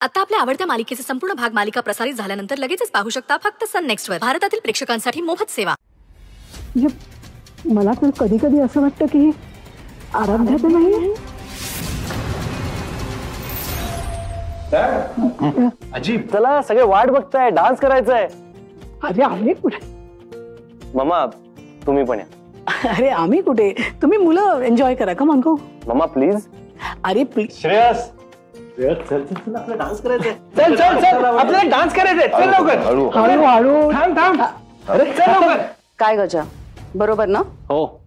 आता आपल्या आवडत्या मालिकेचे संपूर्ण भाग मालिका प्रसारित झाल्यानंतर लगेचच पाहू शकता फक्त सन नेक्स्ट वर. भारतातील प्रेक्षकांसाठी मोफत सेवा. मला तर कधी कधी असं वाटतं की आराध्या तर नाही. अजीब, चला सगळे वाट बघताय, डान्स करायचंय. अरे आम्ही कुठे? मम्मा तुम्ही पण या. अरे आम्ही कुठे, तुम्ही मुलं एन्जॉय करा. Come on go. Mamma please. अरे प्लीज. श्रेयस चल चल चल, आपल्याला डान्स करायचंय. चल चल चल, आपल्याला डान्स करायचंय. चल लवकर. हळू हळू. थांब थांब. अरे चल लवकर. काय गजा, बरोबर ना? हो,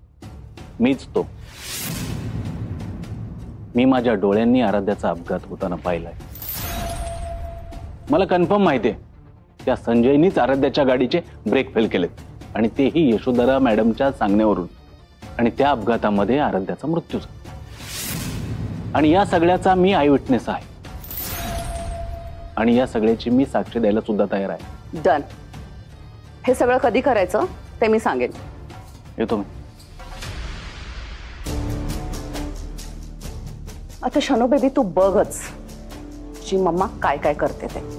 मीच तो. मी माझ्या डोळ्यांनी आराध्याचा अपघात होताना पाहिलाय. मला कन्फर्म माहितीये त्या संजयनीच आराध्याच्या गाडीचे ब्रेक फेल केलेत आणि तेही यशोधरा मॅडमच्या सांगण्यावरून. आणि त्या अपघातामध्ये आराध्याचा मृत्यू झाला. आणि या सगळ्याचा मी आय विटनेस आहे आणि या सगळ्याची मी साक्ष द्यायला सुद्धा तयार आहे. डन. हे सगळं कधी करायचं ते मी सांगेन. येतो मी. आता शनो बेबी तू बघच जी मम्मा काय काय करते ते.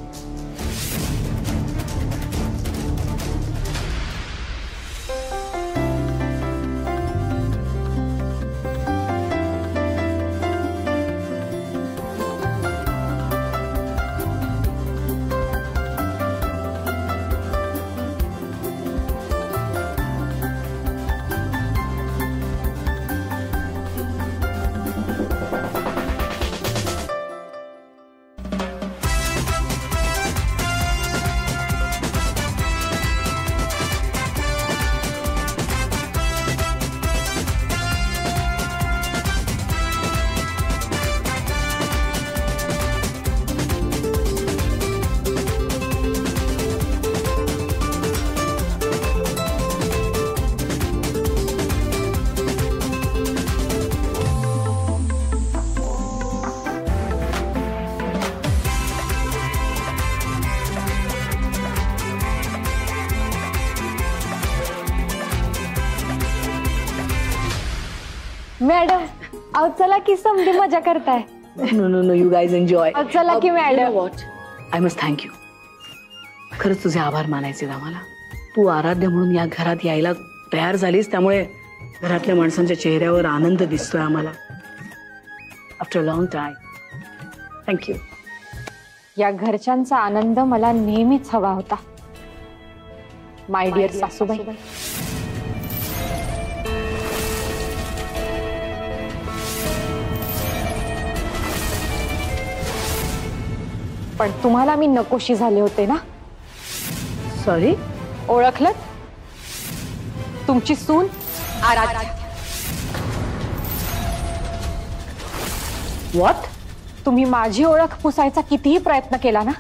मॅडम अहो चला की समधी मजा करताय. No no no, you guys enjoy. चला की madam. I must thank you. खरंच तुझे आभार मानायचे आम्हाला. तू आराध्य म्हणून या घरात यायला तयार झालीस, त्यामुळे घरातल्या माणसांच्या चेहऱ्यावर आनंद दिसतोय आम्हाला. After a long time. Thank you. या घरच्यांचा आनंद मला नेहमीच हवा होता. माय डिअर सासूबाई. पण तुम्हाला मी नकोशी झाले होते ना. सॉरी. ओळखलं? तुमची सून आराध्या. व्हॉट? तुम्ही माझी ओळख पुसायचा कितीही प्रयत्न केला ना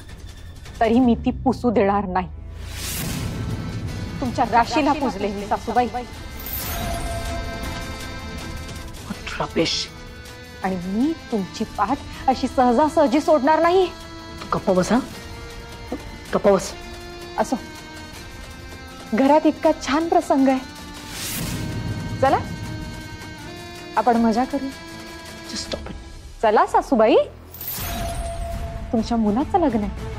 तरी मी ती पुसू देणार नाही. तुमच्या राशीला पुजले मी सासूबाई. रमेश. आणि मी तुमची पाठ अशी सहजासहजी सोडणार नाही. गप्पा बसा. गप्पा बस. असो, घरात इतका छान प्रसंग आहे. चला आपण मजा करू. Stop it. चला सासूबाई, तुमच्या मुलाचं लग्न आहे.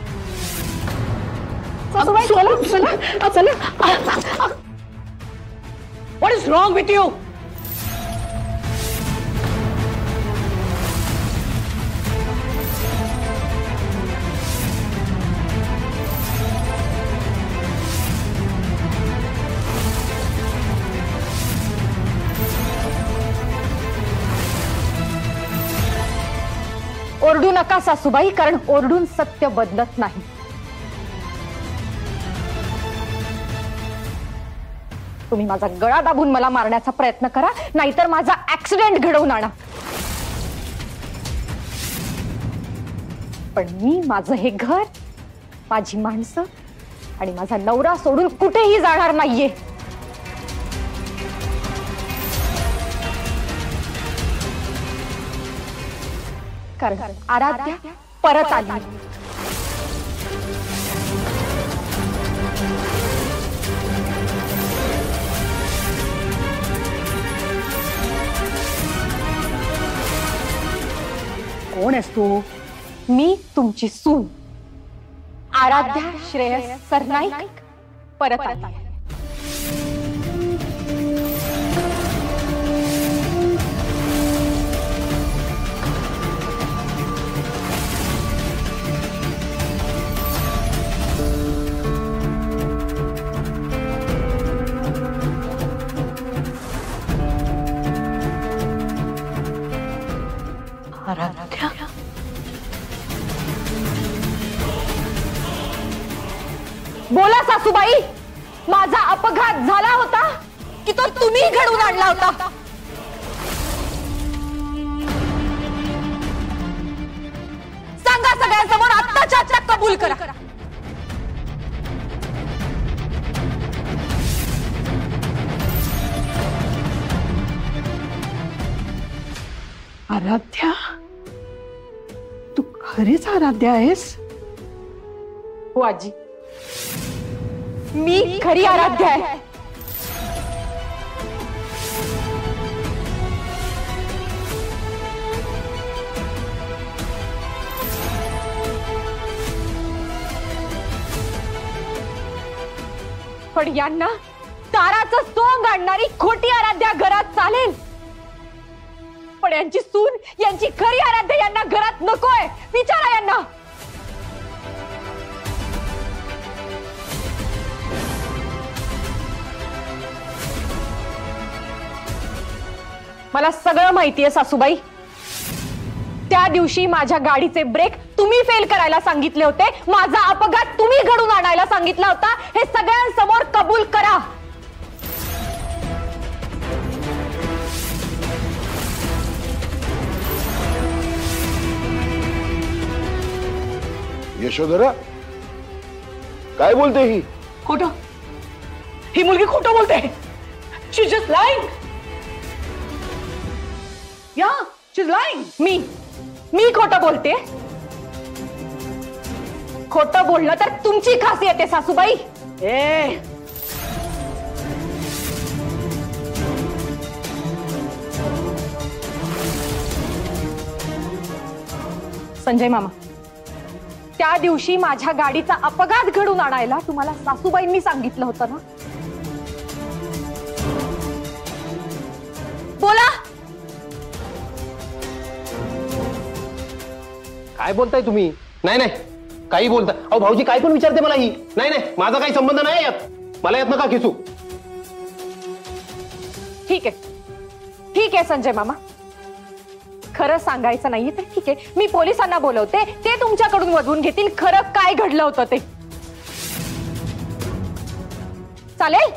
सासूबाई चला चला चला. What is wrong with you? ओरडू नका सासूबाई, कारण ओरडून सत्य बदलत नाही. तुम्ही माझा गळा दाबून मला मारण्याचा प्रयत्न करा, नाहीतर माझा ऍक्सिडेंट घडवून आणा. पण मी माझं हे घर, माझी माणसं आणि माझा नवरा सोडून कुठेही जाणार नाहीये. कारण आराध्या परत आली. कोण आहेस तू? मी तुमची सून आराध्या श्रेयस सरनाईक परत आली आहे. आराध्या, बोला सासूबाई, माझा अपघात झाला होता की तो तुम्ही घडवून आणला होता? सांगा सगळ्यांसमोर, आत्ताच्या आत्ता कबूल करा. आराध्या, तू खरीच आराध्या आहेस? हो आजी, मी खरी आराध्या आहे. पण यांना ताराचं सोंग आणणारी खोटी आराध्या घरात चालेल, पण यांची सून, यांची खरी आराध्या यांना घरात नकोय. विचारा यांना. मला सगळं माहितीये सासूबाई. त्या दिवशी माझ्या गाडीचे ब्रेक तुम्ही फेल करायला सांगितले होते, माझा अपघात तुम्ही घडून आणायला सांगितला होता. हे सगळ्यांसमोर कबूल करा. यशोधरा, काय बोलते ही? खोटं, ही मुलगी खोटं बोलते. शी जस्ट लाइंग. या, शी इज लाइंग. मी खोटं बोलते? खोटं बोललं तर तुमची खासियत आहे सासूबाई. ए, संजय मामा, त्या दिवशी माझ्या गाडीचा अपघात घडून आणायला तुम्हाला सासूबाईंनी सांगितलं होतं ना? बोला. काय बोलताय तुम्ही? नाही नाही, काही बोलताय. अहो भाऊजी काय पण विचारते मला ही. नाही नाही, माझा काही संबंध नाही यात. मला यात नका खेचू. ठीक आहे संजय मामा, खरं सांगायचं नाहीये तर ठीक आहे, मी पोलिसांना बोलवते, ते तुमच्याकडून वधवून घेतील खरं काय घडलं होतं ते. चालेल?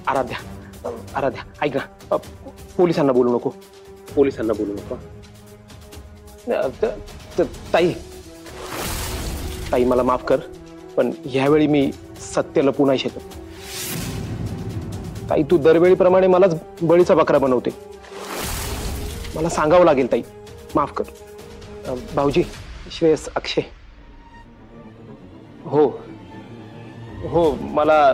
आराध्या ऐक ना, पोलिसांना बोलू नको. पोलिसांना बोलू नको. ताई मला माफ कर, पण ह्यावेळी मी सत्य लपवू नाही शकत. ताई, तू दरवेळीप्रमाणे मलाच बळीचा बकरा बनवते. मला सांगावं लागेल ताई, माफ कर. भाऊजी, श्रेयस, अक्षय, हो हो, मला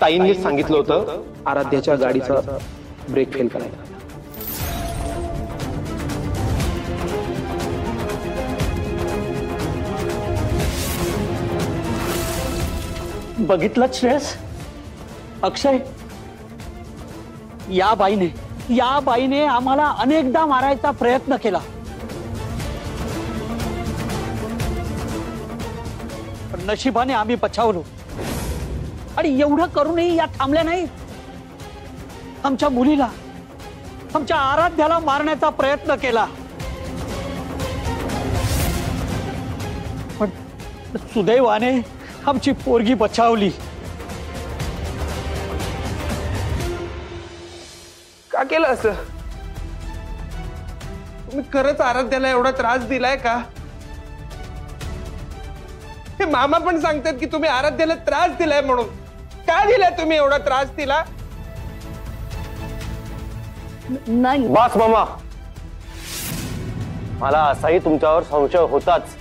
ताईंनीच सांगितलं होतं आराध्याच्या गाडीचा ब्रेक फेल करायला. बघितलं श्रेयस, अक्षय, या बाईने आम्हाला अनेकदा मारायचा प्रयत्न केला, पण नशिबाने आम्ही बचावलो. आणि एवढं करूनही या थांबल्या नाही. आमच्या मुलीला, आमच्या आराध्याला मारण्याचा प्रयत्न केला, पण सुदैवाने आमची पोरगी बचावली. का केलं असं? तुम्ही खरंच आराध्याला एवढा त्रास दिलाय का? हे मामा पण सांगतात की तुम्ही आराध्याला त्रास दिलाय म्हणून. का दिलाय तुम्ही एवढा त्रास तिला? नाही. बस मामा, मला असाही तुमच्यावर संशय होताच.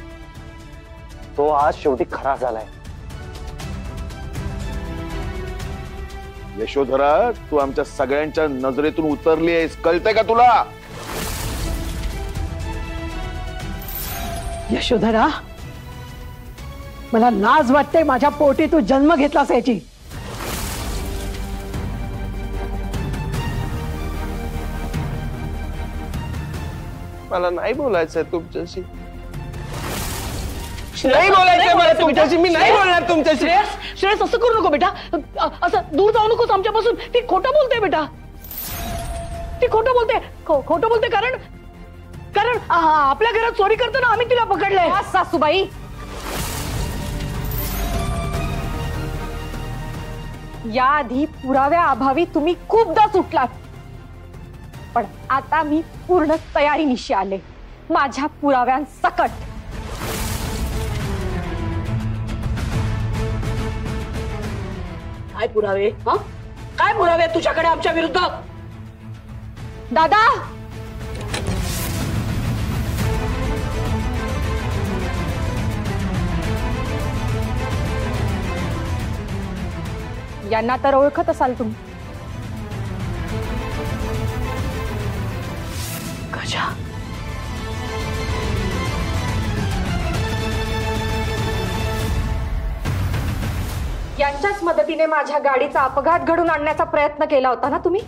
तो आज शेवटी खरा झालाय. यशोधरा, तू आमच्या सगळ्यांच्या नजरेतून उतरली आहेस, कळतंय का तुला? यशोधरा, मला लाज वाटते माझ्या पोटी तू जन्म घेतलास याची. मला नाही बोलायचंय तुमच्याशी. नाही बोलायचंय मला तुमच्याशी. मी नाही बोलणार तुमच्याशी. श्रेयस असं करू नको बेटा. असं दूर जाऊ नकोस आमच्यापासून. ती खोटं बोलते बेटा. ती खोटं बोलते. खोटं बोलते कारण कारण आपल्या घरात चोरी करताना आम्ही तिला पकडलंय. सासूबाई, याआधी पुराव्या अभावी तुम्ही खूपदा सुटलात, पण आता मी पूर्ण तयारीनिशी आले माझ्या पुराव्यांसकट. काय पुरावे? काय पुरावे तुझ्याकडे आमच्या विरुद्ध? दादा, यांना तर ओळखत असाल तुम्ही. गजा, यांच्याच मदतीने माझ्या गाडीचा अपघात घडून आणण्याचा प्रयत्न केला होता ना तुम्ही?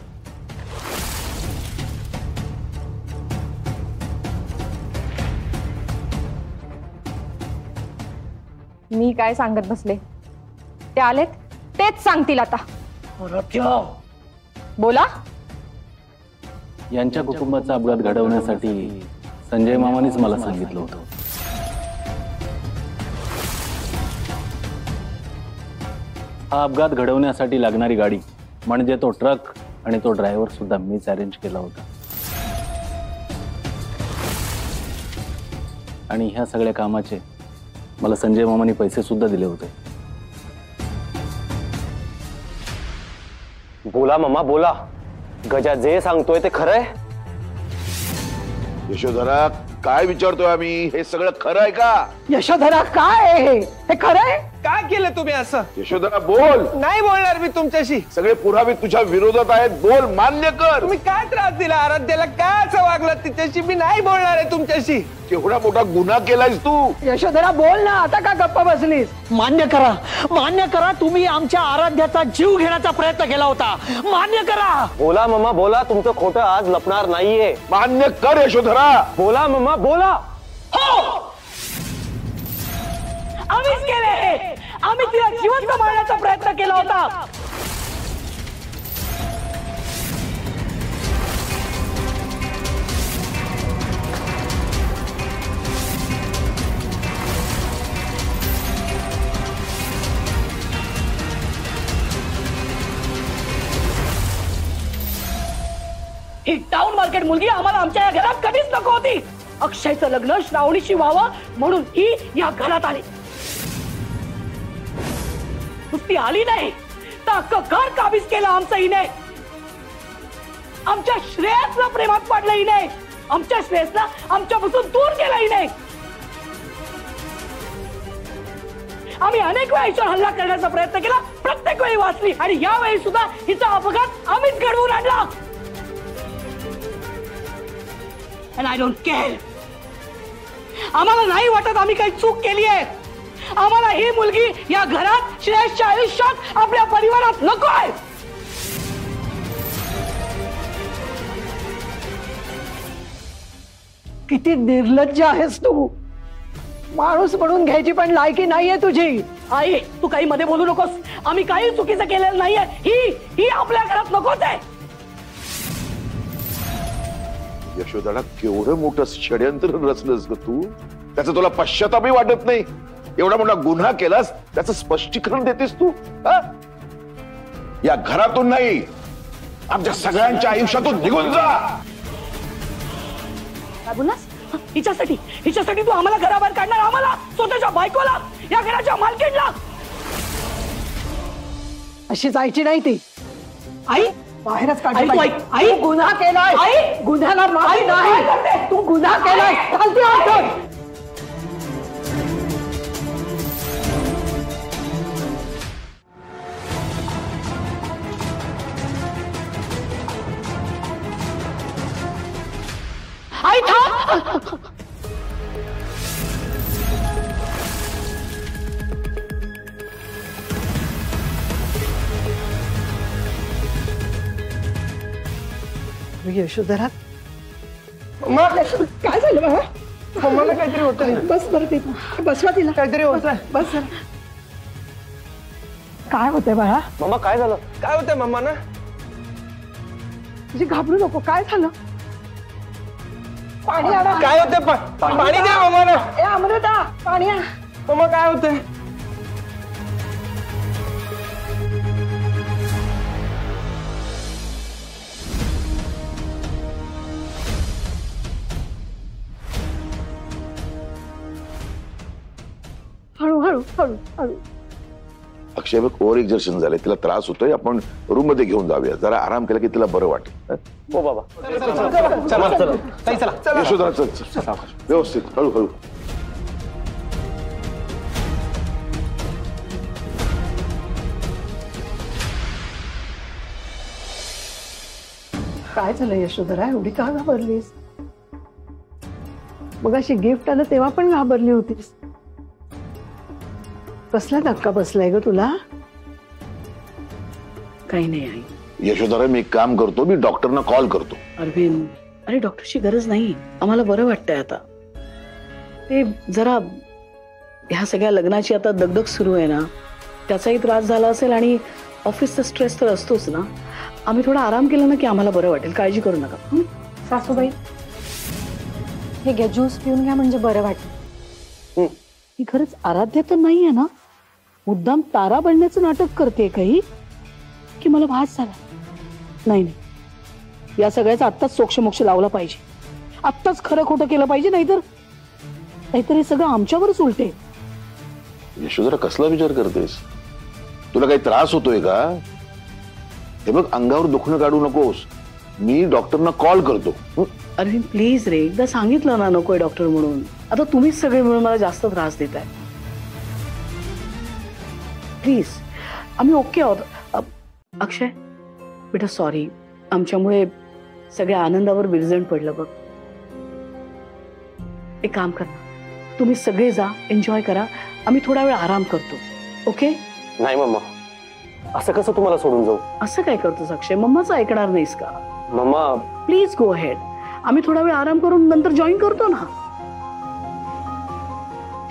मी काय सांगत बसले? ते आलेत, तेच सांगतील आता. बोला. यांच्या कुटुंबाचा अपघात घडवण्यासाठी संजय मामानेच मला सांगितलं होतं. हा अपघात घडवण्यासाठी लागणारी गाडी म्हणजे तो ट्रक आणि तो ड्रायव्हर सुद्धा मीच अरेंज केला होता. आणि ह्या सगळ्या कामाचे मला संजय मामाने पैसे सुद्धा दिले होते. बोला मामा बोला. गजा जे सांगतोय ते खरंय? यशोधरा, काय विचारतोय आम्ही? हे सगळं खरं आहे का? यशोधरा, काय आहे हे खरंय? काय केलं तुम्ही असं? यशोधरा बोल. नाही बोलणार मी तुमच्याशी. सगळे पुरावे तुझ्या विरोधात आहेत. बोल, मान्य कर. तुम्ही काय त्रास दिला आराध्याला? काय असं वागलं तिच्याशी? मी नाही बोलणार आहे तुमच्याशी. केवढा मोठा गुन्हा केलायस तू. यशोधरा बोल ना, आता का गप्पा बसलीस? मान्य करा, मान्य करा, तुम्ही आमच्या आराध्याचा जीव घेण्याचा प्रयत्न केला होता. मान्य करा. बोला मामा बोला. तुमचं खोटं आज लपणार नाहीये. मान्य कर यशोधरा. बोला मामा बोला. आम्हीच केले. आम्ही तिला जिवंत मारण्याचा प्रयत्न केला होता. ही टाउन मार्केट मुलगी आम्हाला आमच्या या घरात कधीच नको होती. अक्षयचं लग्न श्रावणीशी व्हावं म्हणून ही या घरात आली. नुसती आली नाही तर अख्खं घर काबीज केलं आमचं हिने. आमच्या श्रेयसला प्रेमात पाडलं हिने. आमच्या श्रेयसला आमच्यापासून दूर केलं हिने. आम्ही अनेक वेळा हिच्यावर हल्ला करण्याचा प्रयत्न केला, प्रत्येक वेळी वाचली आणि यावेळी सुद्धा हिचा अपघात आम्हीच घडवून आणला. And I don't care. आम्हाला नाही वाटत आम्ही काही चूक केली आहे. आम्हाला ही मुलगी या घरात, श्रेयसच्या आयुष्यात, आपल्या परिवारात नकोय. किती निर्लज्ज आहेस तू. माणूस म्हणून घ्यायची पण लायकी नाहीये तुझी. आई, तू काही मध्ये बोलू नकोस. आम्ही काही चुकीचं केलेलं नाहीये. ही आपल्या घरात नकोच आहे. यशोधरा, केवढं मोठं षड्यंत्र रचलंस ग तू. त्याचा तुला पश्चातापही वाटत नाही. एवढा मोठा गुन्हा केलास, त्याचं स्पष्टीकरण देतेस तू. या घरातून नाही, आमच्या सगळ्यांच्या आयुष्यातून निघून जा. काय बोललास? हिच्यासाठी तू आम्हाला घराबाहेर काढणार? आम्हाला, स्वतःच्या बायकोला, या घराच्या मालकीणला? अशी जायची नाही ती. आई, बाहेरच आई, काढली. आई, तू गुन्हा केलाय. आई, गुन्ह्याला माफी आई, नाही. काय करते? तू गुन्हा केलाय. चालते आठवण. आई, थांब. यशोधरा काय झालं बाळा? मम्माला काहीतरी होतं. बस बरं तिथं बसवा तिला. काहीतरी होतंय. बस जरा. काय होतंय बाळा? मम्मा काय झालं? काय होतंय मम्माना? म्हणजे घाबरू नको. काय झालं? पाणी आणा. काय होतंय? पाणी द्या मम्माना. ए अमृता पाणी आण. मम्मा काय होतंय? हळू हळू हळू हळू. अक्षय बघ ओव्हर एक्झर्शन झालंय, तिला त्रास होतोय. आपण रूम मध्ये घेऊन जाऊया, जरा आराम केला की तिला बरं वाटेल. हं? हो बाबा. यशोधरा चल चल. व्यवस्थित हळूहळू. काय झालं यशोधरा? एवढी का घाबरलीस? मग अशी गिफ्ट आलं तेव्हा पण घाबरली होतीस. कसला धक्का बसलाय ग तुला? काही नाही आई. यशोधरा मी एक काम करतो, मी डॉक्टरना कॉल करतो. अरविंद, अरे डॉक्टरची गरज नाही. आम्हाला बरं वाटतंय आता. ते जरा ह्या सगळ्या लग्नाची आता दगदग सुरू आहे ना, त्याचाही त्रास झाला असेल आणि ऑफिसचा स्ट्रेस तर असतोच ना. आम्ही थोडा आराम केला ना की आम्हाला बरं वाटेल. काळजी करू नका. सासूबाई हे घ्या, ज्यूस पिऊन घ्या म्हणजे बरं वाटेल. ही खरंच आराध्या तर नाहीये ना? मुद्दाम तारा बनण्याचं नाटक करते काही की मला भास झाला? नाही नाही, या सगळ्याचा आत्ताच सोक्षमोक्ष लावला पाहिजे. आत्ताच खरं खोटं केलं पाहिजे, नाहीतर हे सगळं आमच्यावरच उलटे. यशोधरा कसला विचार करतेस? तुला काही त्रास होतोय का? हे बघ, अंगावर दुखणं काढू नकोस. मी डॉक्टरना कॉल करतो. अरविंद प्लीज रे, एकदा सांगितलं ना नकोय डॉक्टर म्हणून. आता तुम्हीच सगळे मिळून मला जास्त त्रास देताय. प्लीज, आम्ही ओके आहोत. अक्षय बेटा सॉरी, आमच्यामुळे सगळ्या आनंदावर विरजण पडलं बघ. एक काम करा, तुम्ही सगळे जा, एन्जॉय करा. आम्ही थोडा वेळ आराम करतो. ओके? नाही मम्मा, असं कसं तुम्हाला सोडून जाऊ? असं काय करतोस अक्षय? मम्माचं ऐकणार नाहीस का? Mamma please go ahead. आम्ही थोडा वेळ आराम करून नंतर जॉईन करतो ना.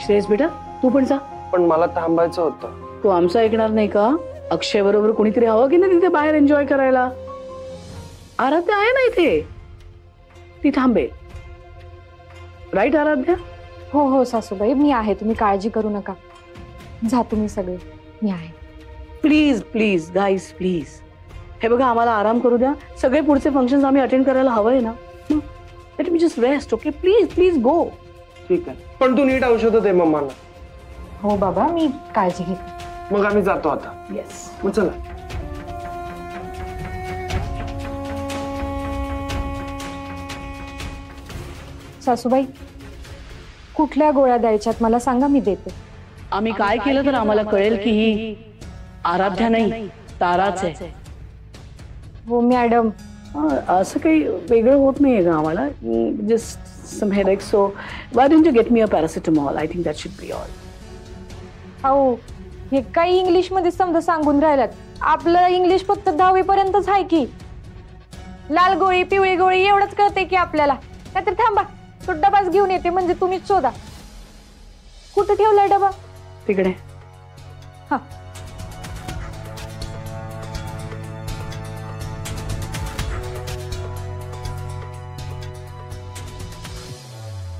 श्रेयस बेटा तू पण जा. पण मला थांबायचं होतं. तू आमचं ऐकणार नाही का? अक्षय बरोबर कोणीतरी हवं की नाही तिथे बाहेर एन्जॉय करायला? आराध्या आहे ना इथे, ती थांबे. राईट आराध्या? हो हो सासूबाई, मी आहे. तुम्ही काळजी करू नका. जा तुम्ही सगळे, मी आहे. Please please guys please. हे बघा, आम्हाला आराम करू द्या. सगळे पुढचे फंक्शन्स आम्ही अटेंड करायला हवंय ना. Let me just rest. Okay please please go. ठीक आहे, पण तू नीट औषध दे मम्माला. हो बाबा, मी काळजी घेते. मग आम्ही जातो आता. येस. मग चला. सासूबाई कुठल्या गोळ्या द्यायच्यात मला सांगा, मी देते. आम्ही काय केलं तर आम्हाला कळेल की ही आराध्या नाही ताराच आहे. हो मॅडम. असं काही वेगळं होत नाहीये का आम्हाला? Just some headache. So why don't you get me a paracetamol? I think that should be all. अहो हे काही इंग्लिश मध्ये समजा सांगून राहिलात. आपलं इंग्लिश फक्त 10वी पर्यंतच आहे की. लाल गोळी पिवळी गोळी एवढंच कळते की आपल्याला. नाहीतर थांबा, तो डबाच घेऊन येते म्हणजे तुम्हीच शोधा. कुठं ठेवलाय डबा? तिकडे. हा.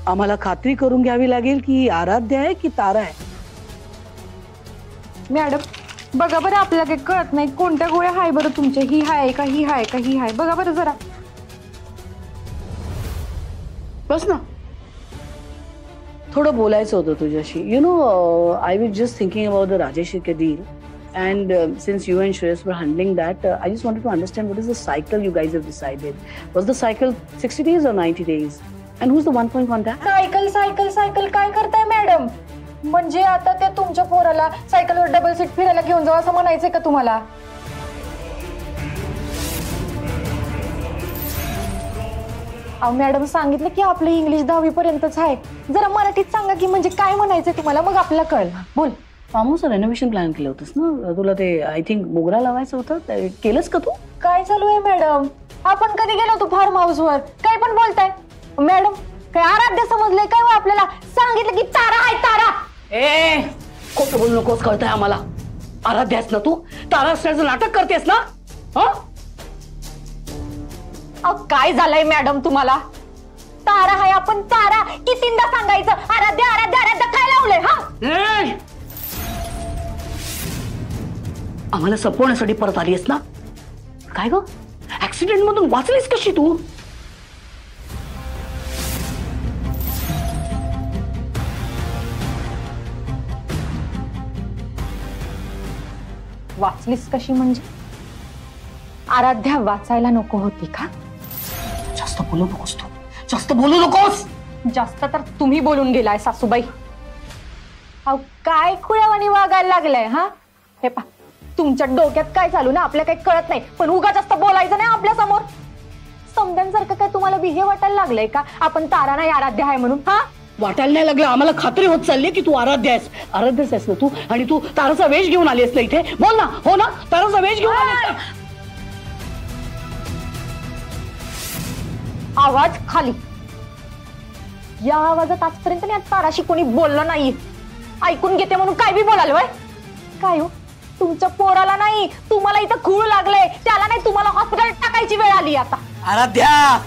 आम्हाला खात्री करून घ्यावी लागेल की आराध्या आहे की तारा आहे. मॅडम बघा बरं, आपल्याला काही कळत नाही कोणत्या गोळ्या हाय बरं तुमच्या. ही हाय का ही हाय का ही हाय? बघा बरं जरा. बस ना, थोडं बोलायचं होतं तुझ्याशी. You know, I was just thinking about the Rajesh K deal. And since you and Shreyas were handling that, I just wanted to understand what is the cycle you guys have decided. Was the cycle 60 days or 90 days? And who's the one point contact? Cycle cycle cycle काय करताय madam? म्हणजे आता ते तुमच्या पोराला सायकलवर double seat फिरायला घेऊन जाऊ असं म्हणायचंय का तुम्हाला? अहो मॅडम सांगितलं की आपलं इंग्लिश 10वी पर्यंतच आहे. जरा मराठीत सांगा की म्हणजे काय म्हणायचंय तुम्हाला, मग आपल्याला कळलं. बोल. फार्म हाऊस रेनोव्हेशन प्लॅन केलं होतंस ना तुला? ते आय थिंक मोगरा लावायचं होतं, केलंस का तू? काय चालू आहे मॅडम? आपण कधी गेलो होतो फार्म हाऊस वर? काय पण बोलताय मॅडम? काय आराध्य समजलंय काय हो आपल्याला? सांगितलं की तारा आहे तारा. ए खोटं बोलू नकोस, कळतंय आम्हाला. आराध्यास ना तू? तारा असण्याचं नाटक करतेस ना? काय झालंय मॅडम तुम्हाला? तारा आहे आपण तारा. कितींदा सांगायचं आराध्य आराध्य आराध्य? काय लावलंय? हा आम्हाला संपवण्यासाठी परत आलीस ना? काय ग, ऍक्सिडेंट मधून वाचलीस कशी तू? वाचलीस कशी म्हणजे? आराध्या वाचायला नको होती का? जास्त बोलू नकोस तू, जास्त बोलू नकोस. जास्त तर तुम्ही बोलून गेलाय सासूबाई. अहो काय खुळ्यावानी वागायला लागलाय? हा हे पा, तुमच्या डोक्यात काय चालू ना आपल्या काही कळत नाही, पण उगा जास्त बोलायचं नाही आपल्या समोर. समद्यांसारखं काय तुम्हाला बिहे वाटायला लागलंय का आपण तारा नाही आराध्य आहे म्हणून? हा वाटायला नाही लागलं, आम्हाला खात्री होत चालली की तू आराध्य आहेस. आराध्यच आहेस ना तू? आणि तू ताराचा वेश घेऊन आली आहेस ना इथे? बोल ना. हो ना, ताराचा वेश घेऊन आली. आवाज खाली. या आवाजात आजपर्यंत नाही ताराशी कोणी बोललं नाही. ऐकून घेते म्हणून काय बी बोलाल वय? काय हो, तुमच्या पोराला नाही तुम्हाला इथं खूळ लागलंय, त्याला नाही तुम्हाला हॉस्पिटल टाकायची वेळ आली आता. आराध्या